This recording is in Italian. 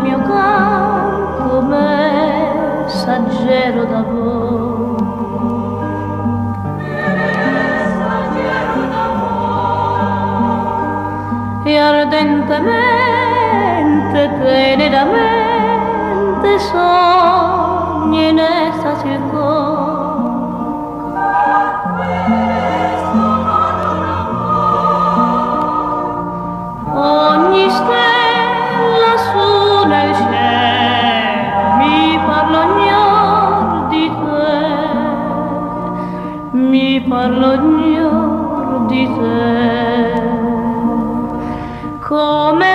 mio canto messaggero d'amore. E ardentemente, teneramente sogni in estasi il cor. Ogni stella su nel cielo mi parla ognor di te, mi parla ognor di te. Come